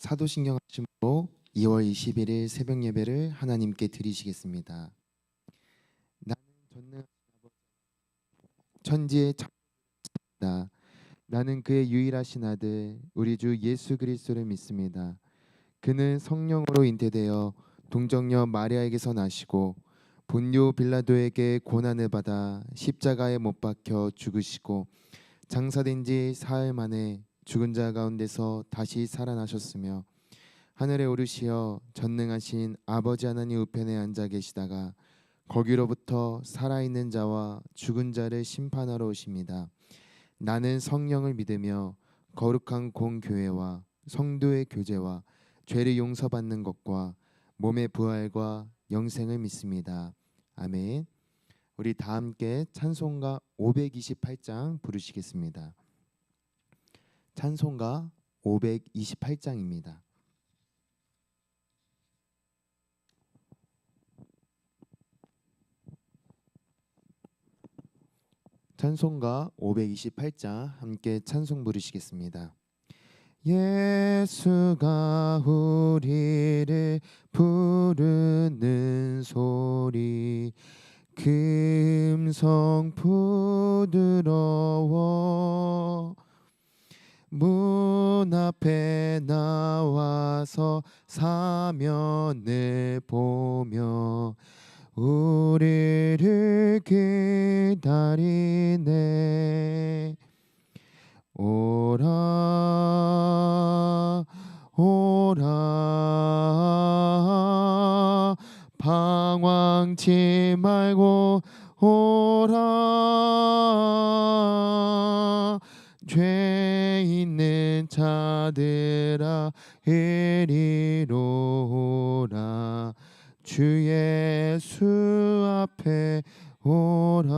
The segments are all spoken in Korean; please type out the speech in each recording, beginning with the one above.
사도신경 하심으로 2월 21일 새벽 예배를 하나님께 드리시겠습니다. 나는 전능하신 아버지 천지의 창조주다. 나는 그의 유일하신 아들 우리 주 예수 그리스도를 믿습니다. 그는 성령으로 잉태되어 동정녀 마리아에게서 나시고 본요 빌라도에게 고난을 받아 십자가에 못 박혀 죽으시고 장사된 지 사흘 만에 죽은 자 가운데서 다시 살아나셨으며 하늘에 오르시어 전능하신 아버지 하나님 우편에 앉아 계시다가 거기로부터 살아있는 자와 죽은 자를 심판하러 오십니다. 나는 성령을 믿으며 거룩한 공교회와 성도의 교제와 죄를 용서받는 것과 몸의 부활과 영생을 믿습니다. 아멘. 우리 다 함께 찬송가 528장 부르시겠습니다. 찬송가 528장입니다. 찬송가 528장 함께 찬송 부르시겠습니다. 예수가 우리를 부르는 소리 금성 부드러워 문 앞에 나와서 사면을 보며 우리를 기다리네. 오라 오라 방황치 말고 오라 죄 있는 자들아 이리로 오라 주 예수 앞에 오라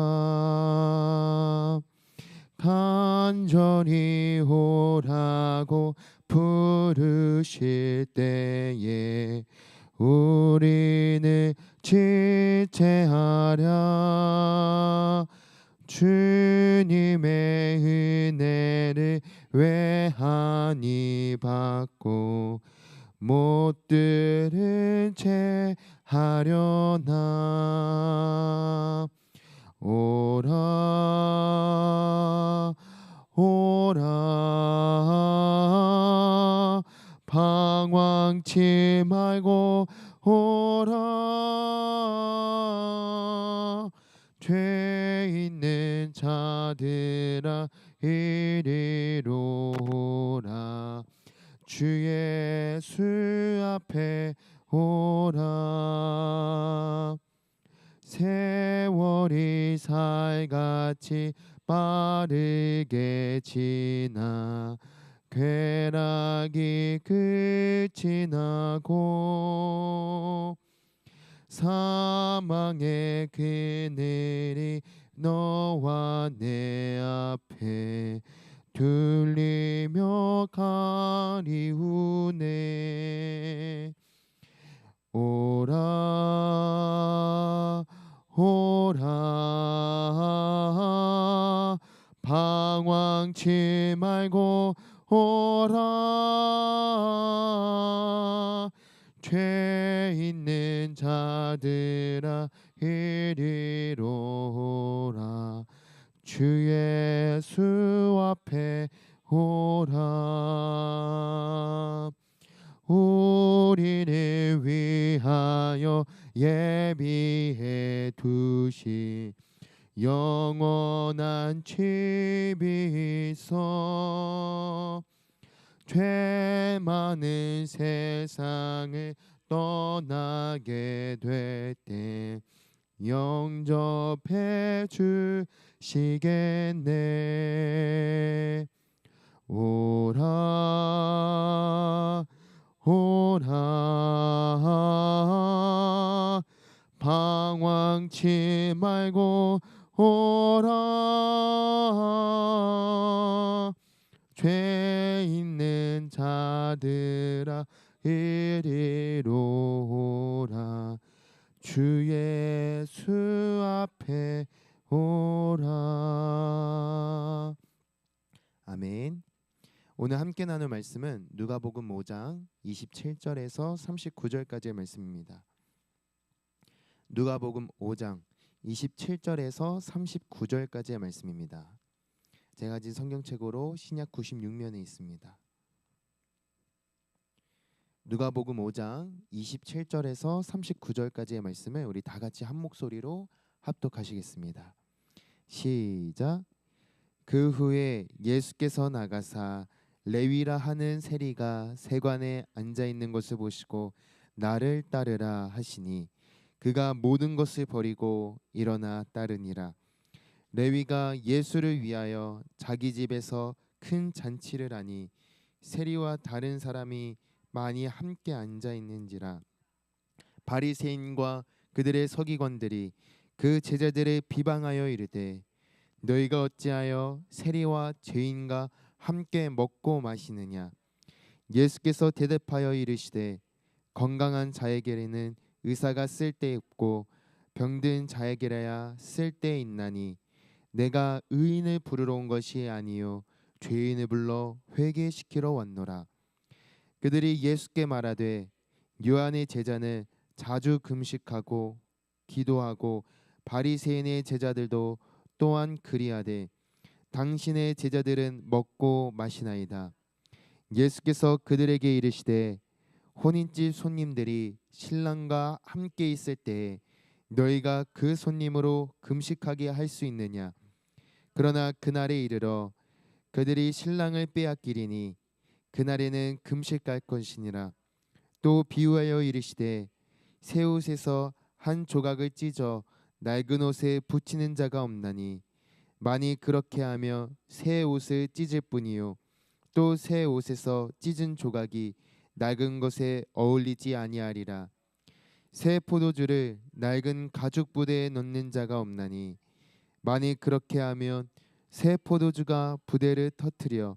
간절히 오라고 부르실 때에 우리는 지체하랴 주님의 은혜를 외하니 받고 못 들은 채 하려나 오라 오라 방황치 말고 오라 죄 있는 자들아 이리로 오라 주 예수 앞에 오라 세월이 살같이 빠르게 지나 쾌락이 끝이 나고 사망의 그늘이 너와 내 앞에 둘리며 가리우네. 오라 오라 방황치 말고 오라 죄 있는 자들아 이리로 오라 주 예수 앞에 오라 우리를 위하여 예비해 두신 영원한 집이 있어 죄 많은 세상을 떠나게 될 때 영접해 주시겠네. 오라 오라 방황치 말고 오라 죄 있는 자들아 이리로 오라 주 예수 앞에 오라. 아멘. 오늘 함께 나눌 말씀은 누가복음 5장 27절에서 39절까지의 말씀입니다. 누가복음 5장 27절에서 39절까지의 말씀입니다. 제가 가진 성경책으로 신약 96면에 있습니다. 누가복음 5장 27절에서 39절까지의 말씀을 우리 다 같이 한 목소리로 합독하시겠습니다. 시작. 그 후에 예수께서 나가사 레위라 하는 세리가 세관에 앉아 있는 것을 보시고 나를 따르라 하시니 그가 모든 것을 버리고 일어나 따르니라. 레위가 예수를 위하여 자기 집에서 큰 잔치를 하니 세리와 다른 사람이 많이 함께 앉아 있는지라. 바리새인과 그들의 서기관들이 그 제자들을 비방하여 이르되 너희가 어찌하여 세리와 죄인과 함께 먹고 마시느냐. 예수께서 대답하여 이르시되 건강한 자에게는 의사가 쓸데없고 병든 자에게라야 쓸데있나니 내가 의인을 부르러 온 것이 아니요 죄인을 불러 회개시키러 왔노라. 그들이 예수께 말하되 요한의 제자는 자주 금식하고 기도하고 바리새인의 제자들도 또한 그리하되 당신의 제자들은 먹고 마시나이다. 예수께서 그들에게 이르시되 혼인집 손님들이 신랑과 함께 있을 때에 너희가 그 손님으로 금식하게 할 수 있느냐. 그러나 그날에 이르러 그들이 신랑을 빼앗기리니 그날에는 금식할 것이니라. 또 비유하여 이르시되 새 옷에서 한 조각을 찢어 낡은 옷에 붙이는 자가 없나니 만일 그렇게 하며 새 옷을 찢을 뿐이요 또 새 옷에서 찢은 조각이 낡은 것에 어울리지 아니하리라. 새 포도주를 낡은 가죽 부대에 넣는 자가 없나니 만일 그렇게 하면 새 포도주가 부대를 터뜨려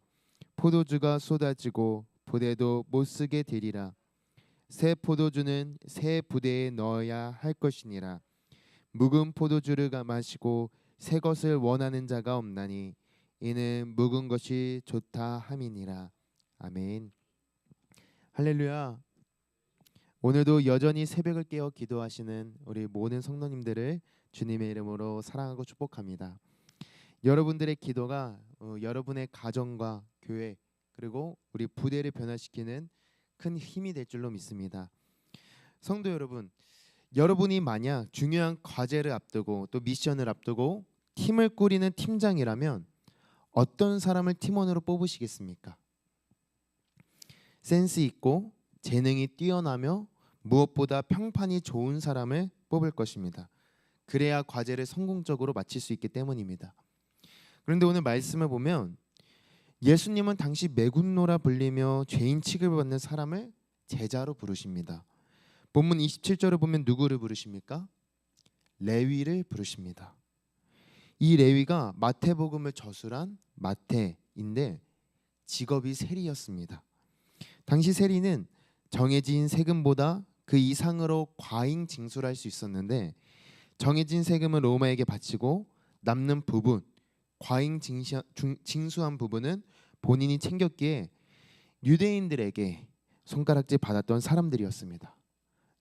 포도주가 쏟아지고 부대도 못 쓰게 되리라. 새 포도주는 새 부대에 넣어야 할 것이니라. 묵은 포도주를 마시고 새 것을 원하는 자가 없나니 이는 묵은 것이 좋다 함이니라. 아멘. 할렐루야. 오늘도 여전히 새벽을 깨어 기도하시는 우리 모든 성도님들을 주님의 이름으로 사랑하고 축복합니다. 여러분들의 기도가 여러분의 가정과 교회 그리고 우리 부대를 변화시키는 큰 힘이 될 줄로 믿습니다. 성도 여러분, 여러분이 만약 중요한 과제를 앞두고 또 미션을 앞두고 팀을 꾸리는 팀장이라면 어떤 사람을 팀원으로 뽑으시겠습니까? 센스 있고 재능이 뛰어나며 무엇보다 평판이 좋은 사람을 뽑을 것입니다. 그래야 과제를 성공적으로 마칠 수 있기 때문입니다. 그런데 오늘 말씀을 보면 예수님은 당시 매군노라 불리며 죄인 취급을 받는 사람을 제자로 부르십니다. 본문 27절을 보면 누구를 부르십니까? 레위를 부르십니다. 이 레위가 마태복음을 저술한 마태인데 직업이 세리였습니다. 당시 세리는 정해진 세금보다 그 이상으로 과잉 징수를 할 수 있었는데 정해진 세금은 로마에게 바치고 남는 부분, 과잉 징수한 부분은 본인이 챙겼기에 유대인들에게 손가락질 받았던 사람들이었습니다.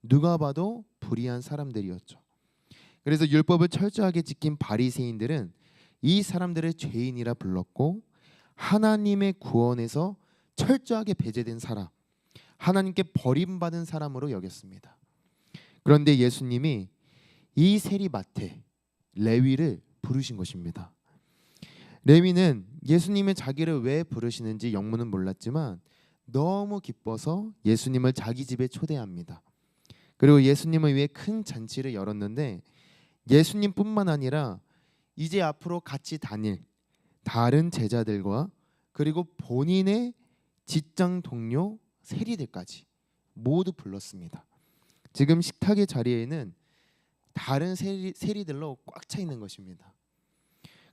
누가 봐도 불의한 사람들이었죠. 그래서 율법을 철저하게 지킨 바리새인들은 이 사람들을 죄인이라 불렀고 하나님의 구원에서 철저하게 배제된 사람, 하나님께 버림받은 사람으로 여겼습니다. 그런데 예수님이 이 세리 마태, 레위를 부르신 것입니다. 레위는 예수님의 자기를 왜 부르시는지 영문은 몰랐지만 너무 기뻐서 예수님을 자기 집에 초대합니다. 그리고 예수님을 위해 큰 잔치를 열었는데 예수님뿐만 아니라 이제 앞으로 같이 다닐 다른 제자들과 그리고 본인의 직장 동료 세리들까지 모두 불렀습니다. 지금 식탁의 자리에는 다른 세리들로 꽉 차 있는 것입니다.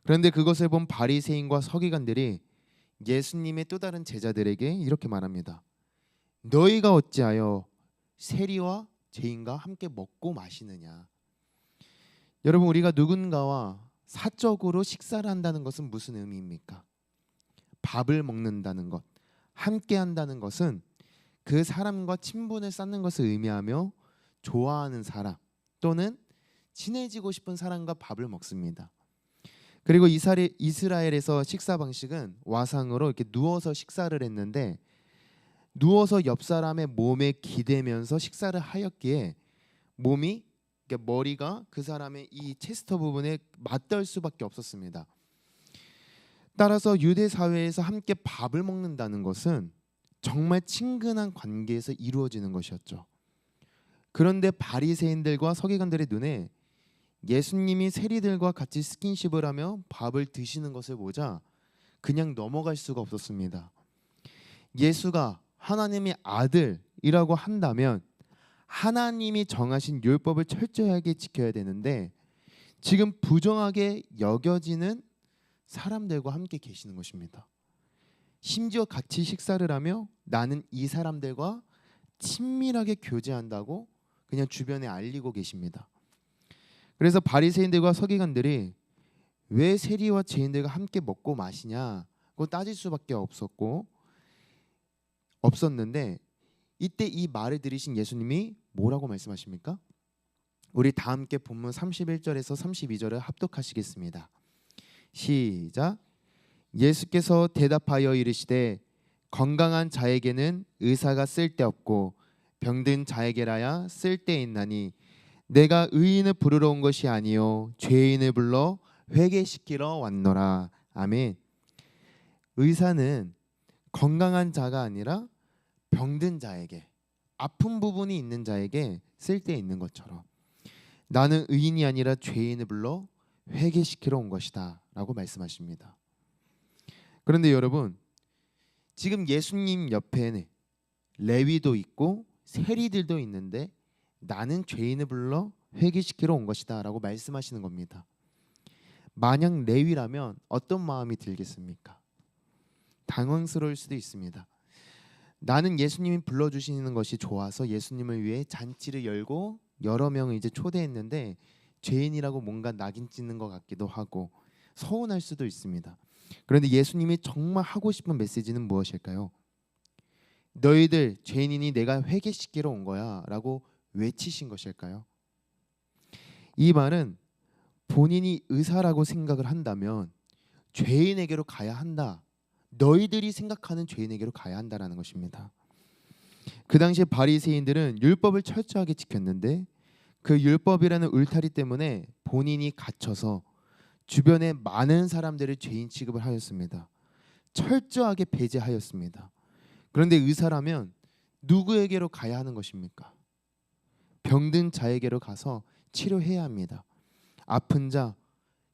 그런데 그것을 본 바리새인과 서기관들이 예수님의 또 다른 제자들에게 이렇게 말합니다. 너희가 어찌하여 세리와 죄인과 함께 먹고 마시느냐. 여러분, 우리가 누군가와 사적으로 식사를 한다는 것은 무슨 의미입니까? 밥을 먹는다는 것, 함께 한다는 것은 그 사람과 친분을 쌓는 것을 의미하며 좋아하는 사람 또는 친해지고 싶은 사람과 밥을 먹습니다. 그리고 이스라엘에서 식사 방식은 와상으로 이렇게 누워서 식사를 했는데 누워서 옆 사람의 몸에 기대면서 식사를 하였기에 몸이 그러니까 머리가 그 사람의 이 체스터 부분에 맞닿을 수밖에 없었습니다. 따라서 유대 사회에서 함께 밥을 먹는다는 것은 정말 친근한 관계에서 이루어지는 것이었죠. 그런데 바리새인들과 서기관들의 눈에 예수님이 세리들과 같이 스킨십을 하며 밥을 드시는 것을 보자 그냥 넘어갈 수가 없었습니다. 예수가 하나님의 아들이라고 한다면 하나님이 정하신 율법을 철저하게 지켜야 되는데 지금 부정하게 여겨지는 사람들과 함께 계시는 것입니다. 심지어 같이 식사를 하며 나는 이 사람들과 친밀하게 교제한다고 그냥 주변에 알리고 계십니다. 그래서 바리새인들과 서기관들이 왜 세리와 죄인들과 함께 먹고 마시냐고 따질 수밖에 없었는데 이때 이 말을 들으신 예수님이 뭐라고 말씀하십니까? 우리 다 함께 본문 31절에서 32절을 합독하시겠습니다. 시작. 예수께서 대답하여 이르시되 건강한 자에게는 의사가 쓸데없고 병든 자에게라야 쓸데있나니 내가 의인을 부르러 온 것이 아니요 죄인을 불러 회개시키러 왔노라. 아멘. 의사는 건강한 자가 아니라 병든 자에게, 아픈 부분이 있는 자에게 쓸데있는 것처럼 나는 의인이 아니라 죄인을 불러 회개시키러 온 것이다 라고 말씀하십니다. 그런데 여러분, 지금 예수님 옆에는 레위도 있고 세리들도 있는데 나는 죄인을 불러 회개시키러 온 것이다 라고 말씀하시는 겁니다. 만약 레위라면 어떤 마음이 들겠습니까? 당황스러울 수도 있습니다. 나는 예수님이 불러주시는 것이 좋아서 예수님을 위해 잔치를 열고 여러 명을 이제 초대했는데 죄인이라고 뭔가 낙인 찍는 것 같기도 하고 서운할 수도 있습니다. 그런데 예수님이 정말 하고 싶은 메시지는 무엇일까요? 너희들 죄인이니 내가 회개시키러 온 거야 라고 외치신 것일까요? 이 말은 본인이 의사라고 생각을 한다면 죄인에게로 가야 한다, 너희들이 생각하는 죄인에게로 가야 한다라는 것입니다. 그 당시에 바리새인들은 율법을 철저하게 지켰는데 그 율법이라는 울타리 때문에 본인이 갇혀서 주변에 많은 사람들을 죄인 취급을 하였습니다. 철저하게 배제하였습니다. 그런데 의사라면 누구에게로 가야 하는 것입니까? 병든 자에게로 가서 치료해야 합니다. 아픈 자,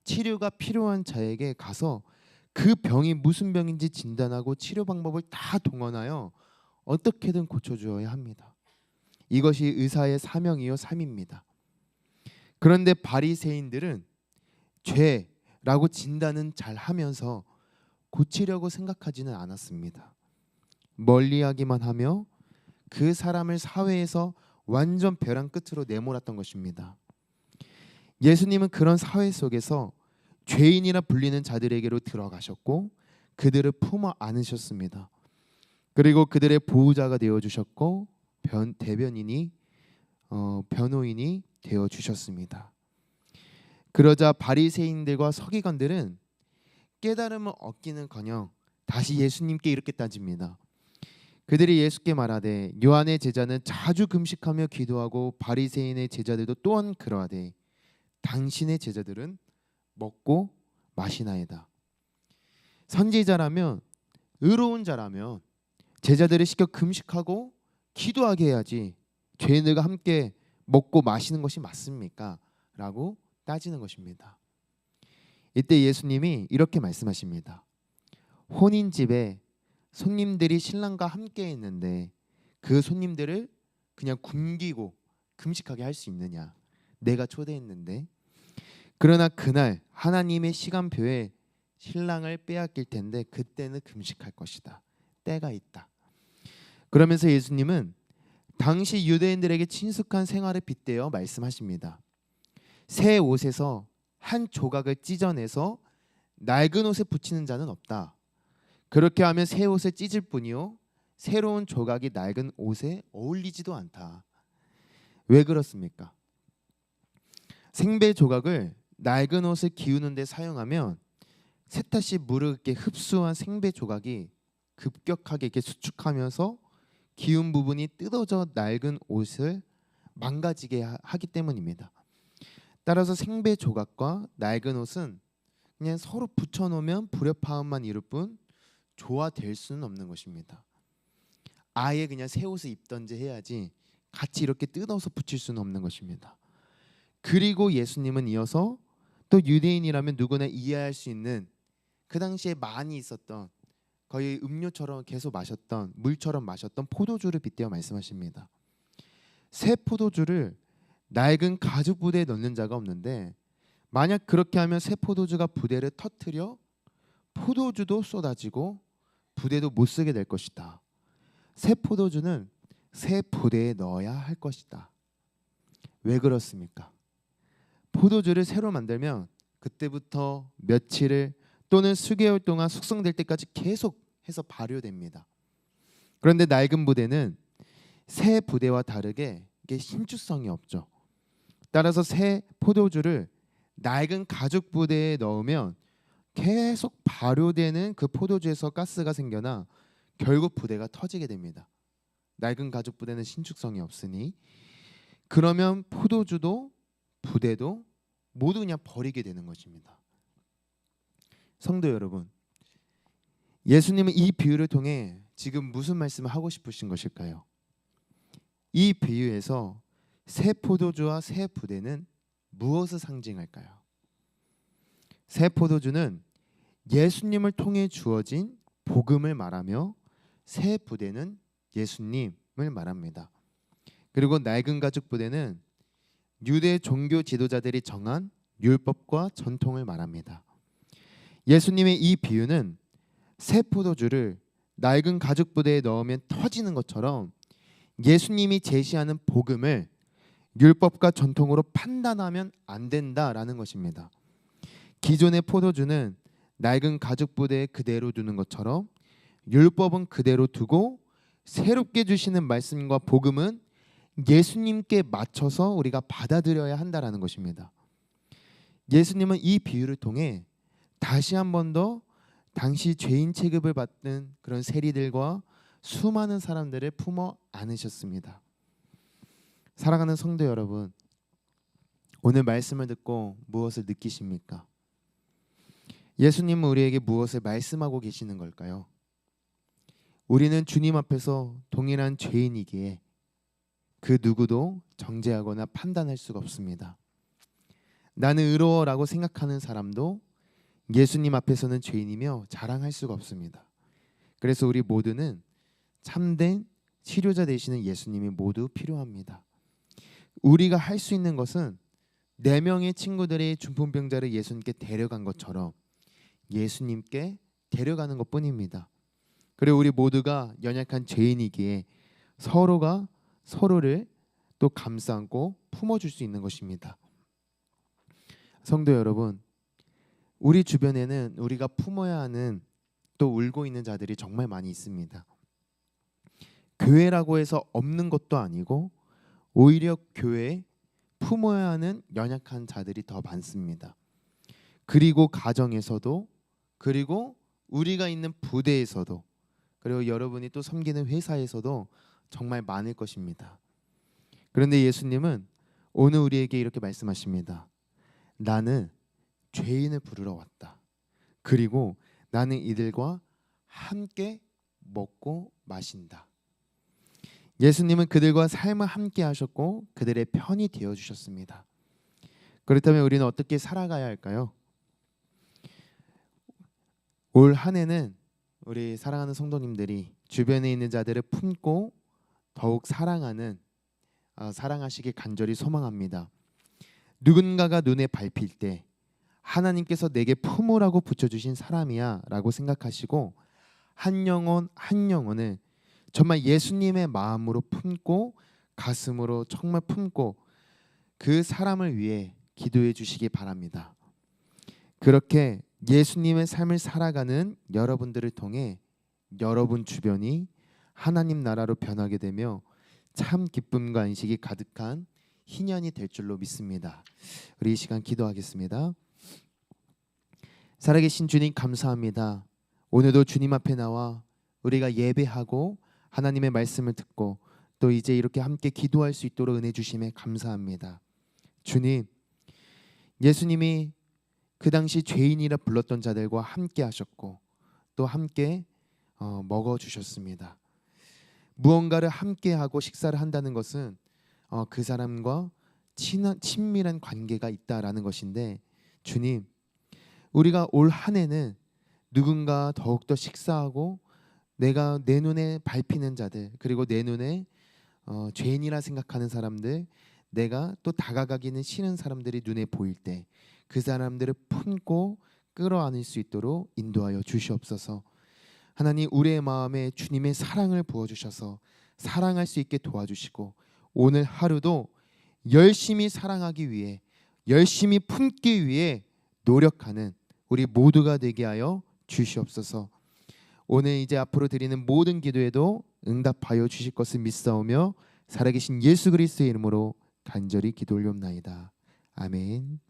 치료가 필요한 자에게 가서 그 병이 무슨 병인지 진단하고 치료 방법을 다 동원하여 어떻게든 고쳐주어야 합니다. 이것이 의사의 사명이요 삶입니다. 그런데 바리새인들은 죄라고 진단은 잘 하면서 고치려고 생각하지는 않았습니다. 멀리하기만 하며 그 사람을 사회에서 완전 벼랑 끝으로 내몰았던 것입니다. 예수님은 그런 사회 속에서 죄인이라 불리는 자들에게로 들어가셨고 그들을 품어 안으셨습니다. 그리고 그들의 보호자가 되어 주셨고 변호인이 되어 주셨습니다. 그러자 바리새인들과 서기관들은 깨달음을 얻기는커녕 다시 예수님께 이렇게 따집니다. 그들이 예수께 말하되 요한의 제자는 자주 금식하며 기도하고 바리새인의 제자들도 또한 그러하되 당신의 제자들은 먹고 마시나이다. 선지자라면, 의로운 자라면 제자들을 시켜 금식하고 기도하게 해야지 죄인들과 함께 먹고 마시는 것이 맞습니까? 라고 따지는 것입니다. 이때 예수님이 이렇게 말씀하십니다. 혼인집에 손님들이 신랑과 함께 있는데 그 손님들을 그냥 굶기고 금식하게 할 수 있느냐? 내가 초대했는데. 그러나 그날 하나님의 시간표에 신랑을 빼앗길 텐데 그때는 금식할 것이다. 때가 있다. 그러면서 예수님은 당시 유대인들에게 친숙한 생활을 빗대어 말씀하십니다. 새 옷에서 한 조각을 찢어내서 낡은 옷에 붙이는 자는 없다. 그렇게 하면 새 옷에 찢을 뿐이요 새로운 조각이 낡은 옷에 어울리지도 않다. 왜 그렇습니까? 생배 조각을 낡은 옷을 기우는 데 사용하면 세탁시 물을 이렇게 흡수한 생배 조각이 급격하게 이렇게 수축하면서 기운 부분이 뜯어져 낡은 옷을 망가지게 하기 때문입니다. 따라서 생배 조각과 낡은 옷은 그냥 서로 붙여놓으면 불협화음만 이룰 뿐 조화될 수는 없는 것입니다. 아예 그냥 새 옷을 입던지 해야지 같이 이렇게 뜯어서 붙일 수는 없는 것입니다. 그리고 예수님은 이어서 또 유대인이라면 누구나 이해할 수 있는 그 당시에 많이 있었던 거의 음료처럼 계속 마셨던 물처럼 마셨던 포도주를 빗대어 말씀하십니다. 새 포도주를 낡은 가죽 부대에 넣는 자가 없는데 만약 그렇게 하면 새 포도주가 부대를 터뜨려 포도주도 쏟아지고 부대도 못 쓰게 될 것이다. 새 포도주는 새 부대에 넣어야 할 것이다. 왜 그렇습니까? 포도주를 새로 만들면 그때부터 며칠을 또는 수개월 동안 숙성될 때까지 계속 해서 발효됩니다. 그런데 낡은 부대는 새 부대와 다르게 이게 신축성이 없죠. 따라서 새 포도주를 낡은 가죽 부대에 넣으면 계속 발효되는 그 포도주에서 가스가 생겨나 결국 부대가 터지게 됩니다. 낡은 가죽 부대는 신축성이 없으니 그러면 포도주도 부대도 모두 그냥 버리게 되는 것입니다. 성도 여러분, 예수님은 이 비유를 통해 지금 무슨 말씀을 하고 싶으신 것일까요? 이 비유에서 새 포도주와 새 부대는 무엇을 상징할까요? 새 포도주는 예수님을 통해 주어진 복음을 말하며 새 부대는 예수님을 말합니다. 그리고 낡은 가죽 부대는 유대 종교 지도자들이 정한 율법과 전통을 말합니다. 예수님의 이 비유는 새 포도주를 낡은 가죽 부대에 넣으면 터지는 것처럼 예수님이 제시하는 복음을 율법과 전통으로 판단하면 안 된다라는 것입니다. 기존의 포도주는 낡은 가죽 부대에 그대로 두는 것처럼 율법은 그대로 두고 새롭게 주시는 말씀과 복음은 예수님께 맞춰서 우리가 받아들여야 한다라는 것입니다. 예수님은 이 비유를 통해 다시 한 번 더 당시 죄인 취급을 받는 그런 세리들과 수많은 사람들을 품어 안으셨습니다. 사랑하는 성도 여러분, 오늘 말씀을 듣고 무엇을 느끼십니까? 예수님은 우리에게 무엇을 말씀하고 계시는 걸까요? 우리는 주님 앞에서 동일한 죄인이기에 그 누구도 정죄하거나 판단할 수가 없습니다. 나는 의로워라고 생각하는 사람도 예수님 앞에서는 죄인이며 자랑할 수가 없습니다. 그래서 우리 모두는 참된 치료자 되시는 예수님이 모두 필요합니다. 우리가 할 수 있는 것은 4명의 친구들이 중풍병자를 예수님께 데려간 것처럼 예수님께 데려가는 것뿐입니다. 그리고 우리 모두가 연약한 죄인이기에 서로가 서로를 또 감싸고 품어줄 수 있는 것입니다. 성도 여러분, 우리 주변에는 우리가 품어야 하는 또 울고 있는 자들이 정말 많이 있습니다. 교회라고 해서 없는 것도 아니고 오히려 교회에 품어야 하는 연약한 자들이 더 많습니다. 그리고 가정에서도, 그리고 우리가 있는 부대에서도, 그리고 여러분이 또 섬기는 회사에서도 정말 많을 것입니다. 그런데 예수님은 오늘 우리에게 이렇게 말씀하십니다. 나는 죄인을 부르러 왔다. 그리고 나는 이들과 함께 먹고 마신다. 예수님은 그들과 삶을 함께 하셨고 그들의 편이 되어 주셨습니다. 그렇다면 우리는 어떻게 살아가야 할까요? 올 한 해는 우리 사랑하는 성도님들이 주변에 있는 자들을 품고 더욱 사랑하시길 간절히 소망합니다. 누군가가 눈에 밟힐 때 하나님께서 내게 품으라고 붙여주신 사람이야 라고 생각하시고 한 영혼 한 영혼을 정말 예수님의 마음으로 품고 가슴으로 정말 품고 그 사람을 위해 기도해 주시기 바랍니다. 그렇게 예수님의 삶을 살아가는 여러분들을 통해 여러분 주변이 하나님 나라로 변하게 되며 참 기쁨과 안식이 가득한 희년이 될 줄로 믿습니다. 우리 이 시간 기도하겠습니다. 살아계신 주님 감사합니다. 오늘도 주님 앞에 나와 우리가 예배하고 하나님의 말씀을 듣고 또 이제 이렇게 함께 기도할 수 있도록 은혜 주심에 감사합니다. 주님, 예수님이 그 당시 죄인이라 불렀던 자들과 함께 하셨고 또 함께 먹어 주셨습니다. 무언가를 함께 하고 식사를 한다는 것은 그 사람과 친밀한 관계가 있다라는 것인데, 주님, 우리가 올 한 해는 누군가 더욱더 식사하고 내가 내 눈에 밟히는 자들, 그리고 내 눈에 죄인이라 생각하는 사람들, 내가 또 다가가기는 싫은 사람들이 눈에 보일 때 그 사람들을 품고 끌어안을 수 있도록 인도하여 주시옵소서. 하나님, 우리의 마음에 주님의 사랑을 부어주셔서 사랑할 수 있게 도와주시고 오늘 하루도 열심히 사랑하기 위해, 열심히 품기 위해 노력하는 우리 모두가 되게 하여 주시옵소서. 오늘 이제 앞으로 드리는 모든 기도에도 응답하여 주실 것을 믿사오며 살아계신 예수 그리스도의 이름으로 간절히 기도 올리옵나이다. 아멘.